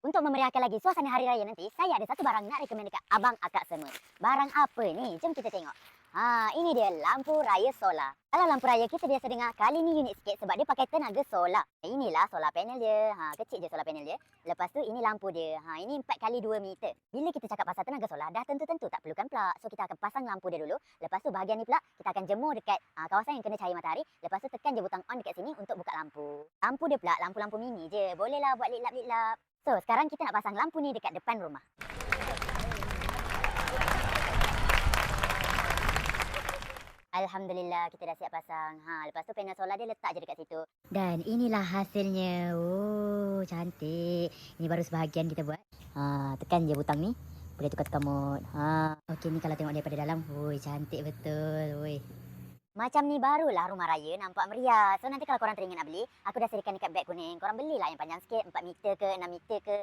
Untuk memeriahkan lagi suasana hari raya nanti, saya ada satu barang nak rekomen dekat abang akak semua. Barang apa ni? Jom kita tengok. Ini dia lampu raya solar. Kalau lampu raya kita biasa dengar, kali ni unik sikit sebab dia pakai tenaga solar. Inilah solar panel dia. Kecil je solar panel dia. Lepas tu ini lampu dia. Ini 4 kali 2 meter. Bila kita cakap pasal tenaga solar, dah tentu-tentu tak perlukan plug. So kita akan pasang lampu dia dulu. Lepas tu bahagian ni pula kita akan jemur dekat kawasan yang kena cahaya matahari. Lepas tu tekan je butang on dekat sini untuk buka lampu. Lampu dia pula lampu-lampu mini je. Bolehlah buat liklap-liklap. So, sekarang kita nak pasang lampu ni dekat depan rumah. Alhamdulillah, kita dah siap pasang. Lepas tu panel solar dia letak je dekat situ. Dan inilah hasilnya. Oh, cantik. Ini baru sebahagian kita buat. Tekan je butang ni. Boleh tukar-tukar mode. Okey, ni kalau tengok daripada dalam. Woi, cantik betul. Woi. Macam ni barulah rumah raya nampak meriah. So nanti kalau korang teringin nak beli, aku dah sediakan dekat beg kuning. Korang belilah yang panjang sikit, 4 meter ke, 6 meter ke.